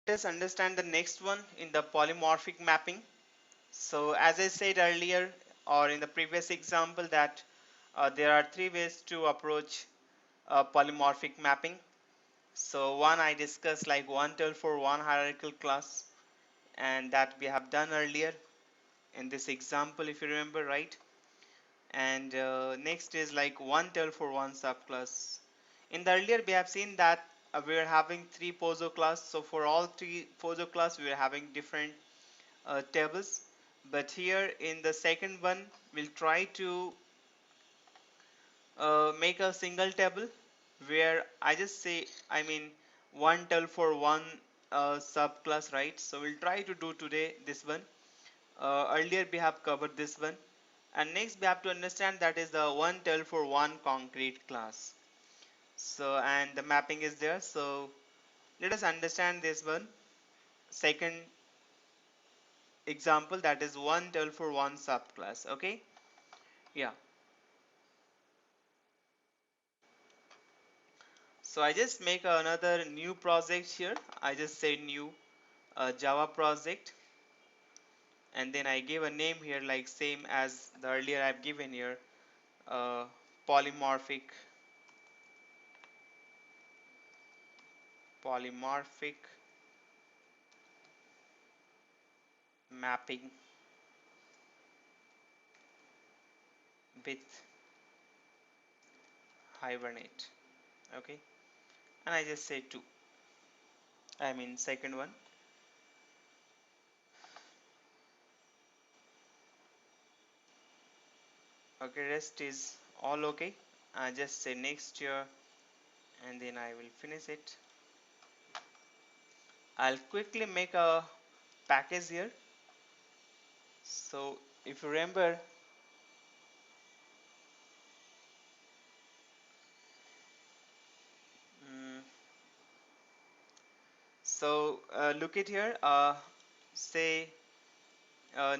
Let us understand the next one in the polymorphic mapping. So as I said earlier or in the previous example that there are three ways to approach polymorphic mapping. So one I discussed like one tuple for one hierarchical class, and that we have done earlier in this example if you remember, right? And next is like one tuple for one subclass. In the earlier we have seen that we are having three POSO class, so for all three POSO class we are having different tables, but here in the second one we'll try to make a single table where I just say, I mean, one tuple for one subclass, right? So we'll try to do today this one. Earlier we have covered this one, and next we have to understand that is the one tuple for one concrete class. So and the mapping is there. So let us understand this one. Second example, that is one tuple for one subclass. Okay, yeah. So I just make another new project here. I just say new Java project, and then I give a name here like same as the earlier I've given here, uh, polymorphic mapping with Hibernate. Okay, and I just say two. I mean second one. Okay, rest is all okay. I just say next here, and then I will finish it. I'll quickly make a package here. So if you remember, mm, so look at here, say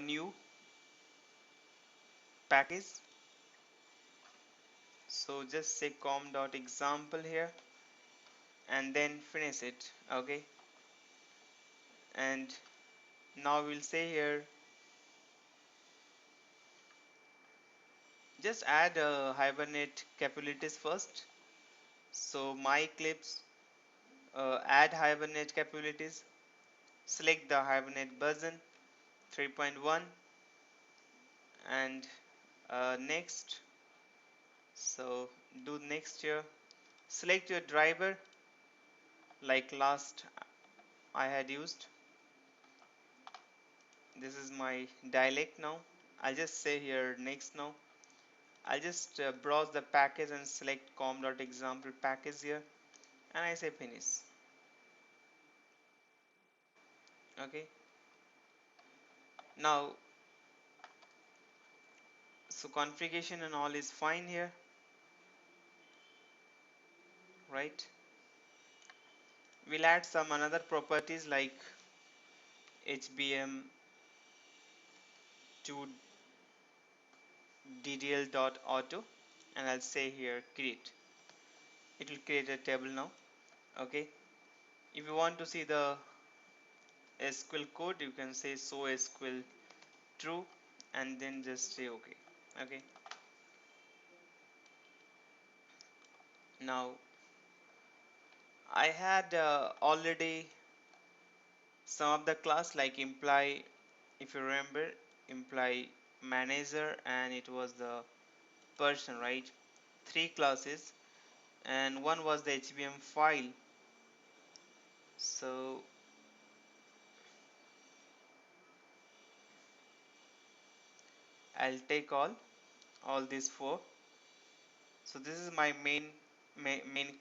new package. So just say com.example here and then finish it. Okay, and now we'll say here, just add Hibernate capabilities first. So my clips, add Hibernate capabilities, select the Hibernate version 3.1, and next. So do next here, select your driver like last I had used. This is my dialect now. I'll just say here next now. I'll just browse the package and select com.example package here, and I say finish. Okay, now so configuration and all is fine here, right? We'll add some another properties like hbm to ddl.auto, and I'll say here create. It will create a table now. Okay, if you want to see the SQL code, you can say so SQL true, and then just say okay. Okay, now I had already some of the class like imply, if you remember, imply manager, and it was the person, right? Three classes, and one was the HBM file. So I'll take all these four. So this is my main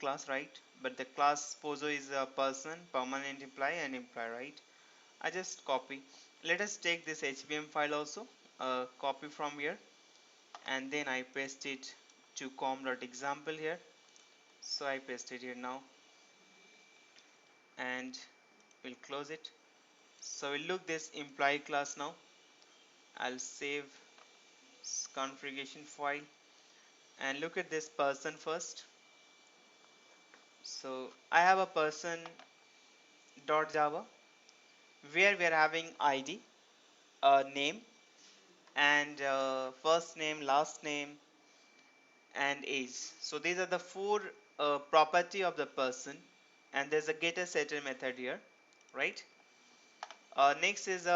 class, right? But the class POSO is a person, permanent employee, and employee, right? I just copy. Let us take this HBM file also, copy from here, and then I paste it to com.example here. So I paste it here now, and we'll close it. So we'll look this employee class now. I'll save configuration file and look at this person first. So I have a person.java, where we are having ID, name, and first name, last name, and age. So these are the four property of the person, and there's a getter setter method here, right? Next is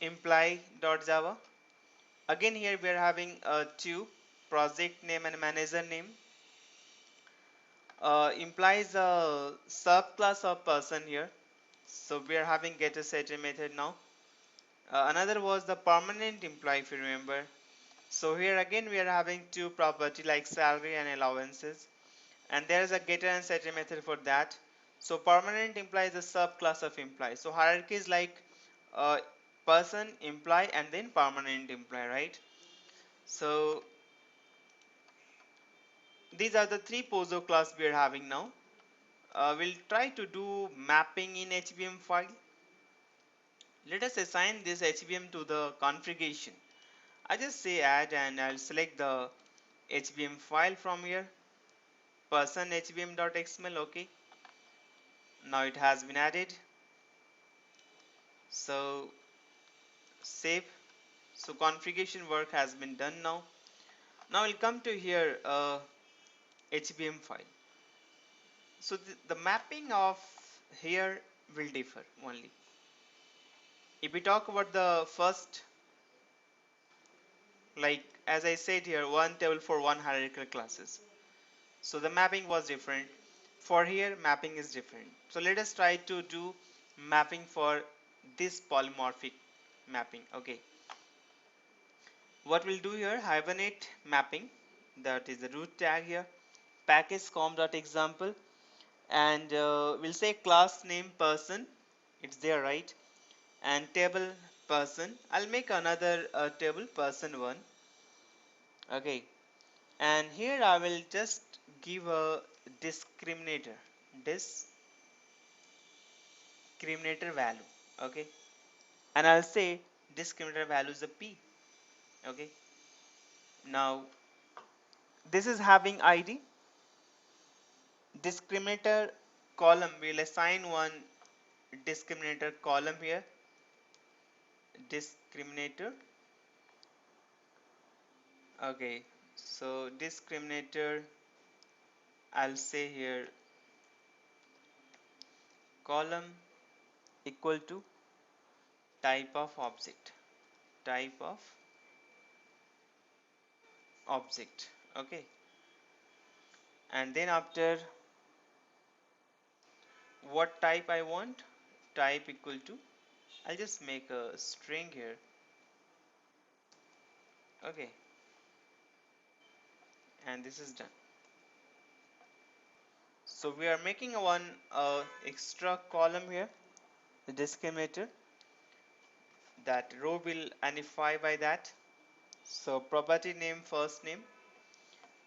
imply.java. Again here we are having two, project name and manager name. Implies a subclass of person here. So we are having getter setter method now. Another was the permanent employee, if you remember. So here again we are having two property like salary and allowances, and there is a getter and setter method for that. So permanent implies a subclass of employee. So hierarchy is like uh, person, employee, and then permanent employee, right? So these are the three POSO class we are having now. We'll try to do mapping in HBM file. Let us assign this HBM to the configuration. I just say add and I'll select the HBM file from here, person hbm.xml. Okay, now it has been added. So save. So configuration work has been done now. Now we'll come to here HBM file. So the mapping of here will differ only. If we talk about the first, like as I said here, one table for one hierarchical classes. So the mapping was different. For here, mapping is different. So let us try to do mapping for this polymorphic mapping. Okay. What we'll do here, hibernate mapping, that is the root tag here, package com.example, and we'll say class name person, it's there, right? And table person, I'll make another table person one. Okay, and here I will just give a discriminator, discriminator value. Okay, and I'll say discriminator value is a p. Okay, now this is having ID. Discriminator column, we'll assign one discriminator column here, discriminator. Okay, so discriminator, I'll say here column equal to type of object, type of object. Okay, and then after what type I want, type equal to, I'll just make a string here. Okay, and this is done. So we are making a one extra column here, the discriminator, that row will unify by that. So property name, first name,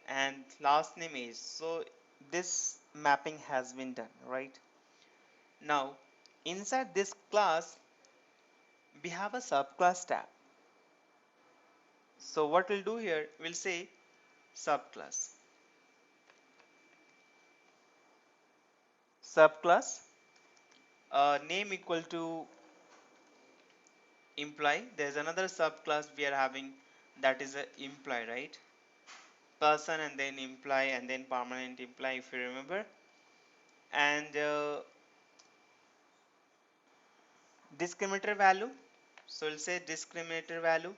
and last name is. So this mapping has been done, right? Now inside this class we have a subclass tab. So what we'll do here, we'll say subclass, subclass name equal to imply. There's another subclass we are having, that is a imply, right? Person and then imply and then permanent imply, if you remember. And discriminator value, so we'll say discriminator value.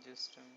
Just a minute.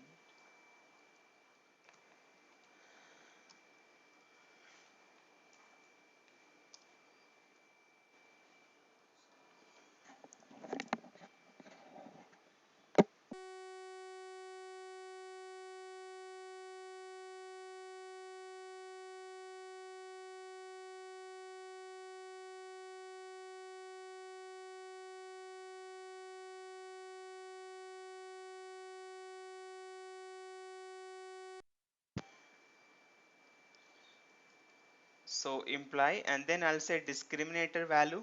So imply, and then I'll say discriminator value.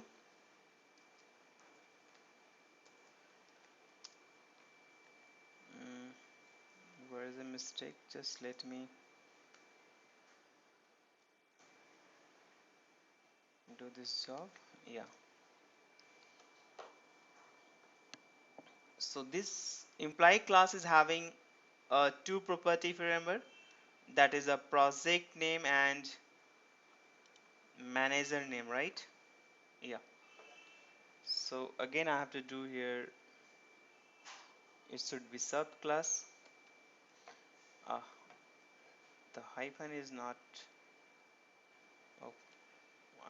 mm, where is the mistake? Just let me do this job. Yeah, so this imply class is having two property, if you remember, that is a project name and manager name, right? Yeah, so again I have to do here, it should be subclass. Ah, the hyphen is not. Oh,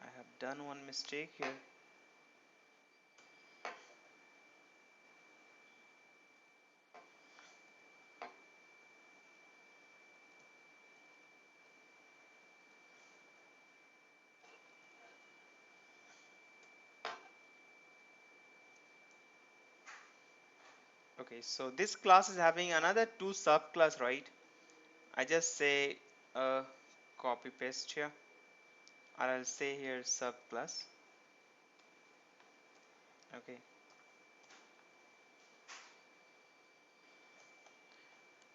I have done one mistake here. Okay, so this class is having another two subclass, right? I just say copy paste here, or I'll say here subclass. Okay,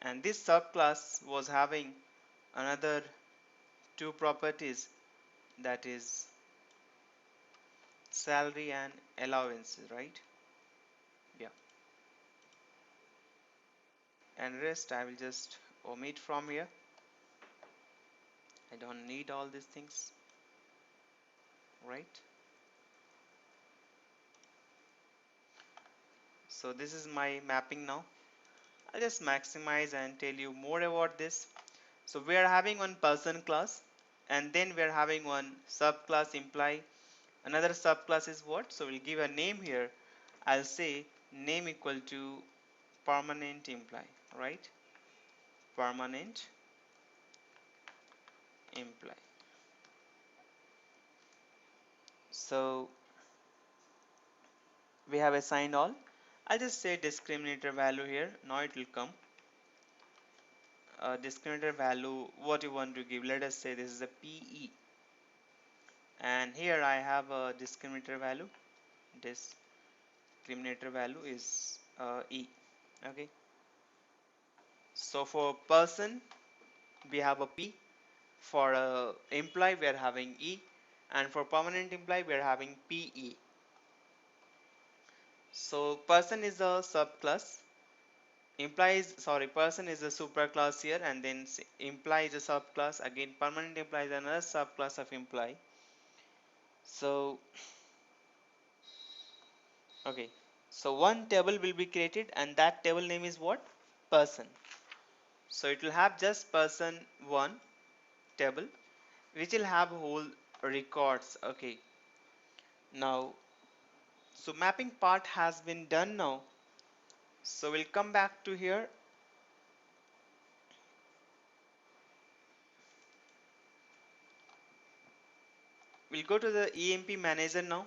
and this subclass was having another two properties, that is salary and allowances, right? Yeah, and rest I will just omit from here. I don't need all these things, right? So this is my mapping now. I'll just maximize and tell you more about this. So we are having one person class, and then we are having one subclass imply. Another subclass is what? So we'll give a name here. I'll say name equal to permanent imply, right? Permanent imply. So we have assigned all. I'll just say discriminator value here. Now it will come. Discriminator value, what you want to give. Let us say this is a PE. And here I have a discriminator value. Discriminator value is E. Okay. So for person, we have a P. For employee, we are having E. And for permanent employee, we are having PE. So person is a subclass. Implies, sorry, person is a superclass here, and then imply is a subclass. Again, permanent employee is another subclass of employee. So okay, so one table will be created, and that table name is what? Person. So it will have just person one table, which will have whole records. Okay, now so mapping part has been done now. So we'll come back to here. We'll go to the EMP manager now.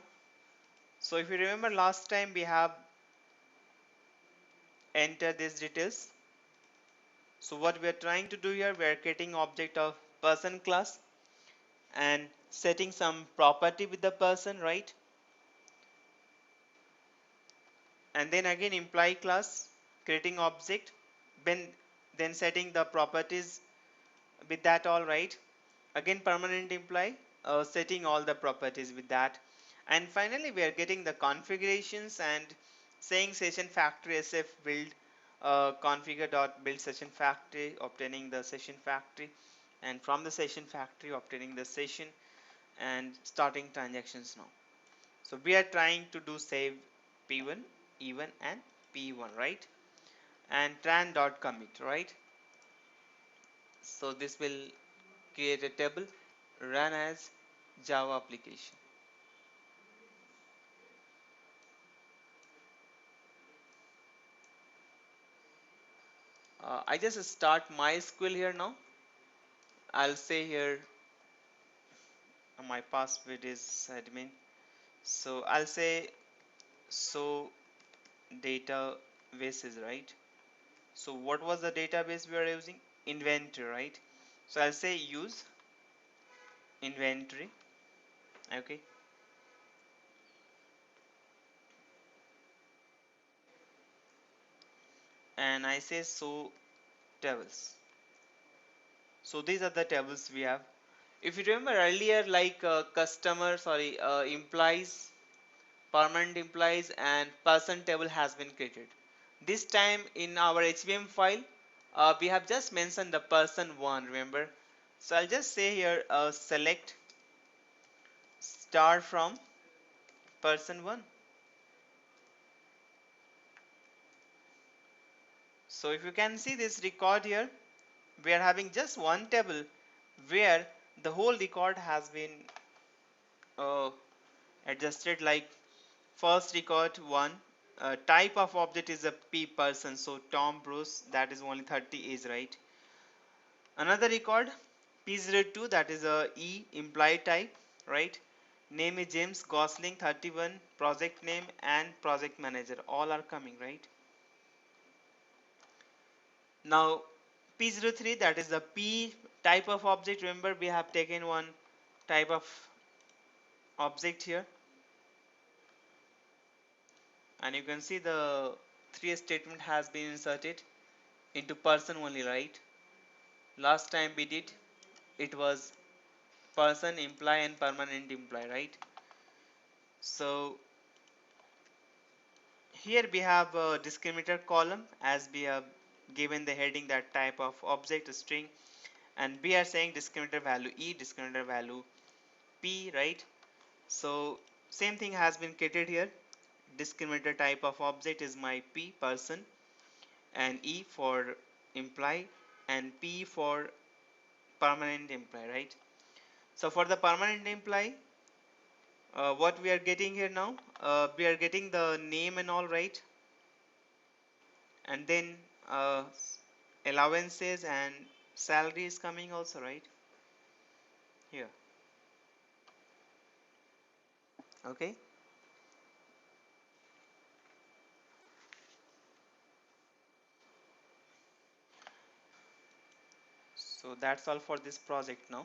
So if you remember last time we have entered these details. So what we are trying to do here, we are creating object of person class and setting some property with the person, right? And then again employee class, creating object, then setting the properties with that, all right. Again permanent employee, setting all the properties with that, and finally we are getting the configurations and saying session factory sf build configure dot build session factory, obtaining the session factory, and from the session factory obtaining the session and starting transactions now. So we are trying to do save p1 e1 and p1, right, and tran dot commit, right. So this will create a table, run as Java application. I just start MySQL here now. I'll say here my password is admin. So I'll say so databases, right? So what was the database we are using? Inventor, right? So I'll say use inventory. Okay, and I say so tables. So these are the tables we have. If you remember earlier, like customer, sorry, implies, permanent implies, and person table has been created. This time in our HBM file, we have just mentioned the person one. Remember, so I'll just say here select star from person one. So if you can see this record here, we are having just one table where the whole record has been uh, adjusted. Like first record one, type of object is a p person, so Tom Bruce, that is only 30 is right. Another record p02, that is a e implied type, right? Name is James Gosling 31, project name and project manager all are coming, right? Now p03, that is the p type of object. Remember we have taken one type of object here, and you can see the 3 statement has been inserted into person only, right? Last time we did, it was person imply and permanent imply, right? So here we have a discriminator column, as we have given the heading that type of object string, and we are saying discriminator value e, discriminator value p, right? So same thing has been created here. Discriminator type of object is my p person, and e for imply, and p for permanent imply, right? So for the permanent imply, what we are getting here now, we are getting the name and all, right? And then uh, allowances and salary is coming also, right? Here. Okay, so that's all for this project now.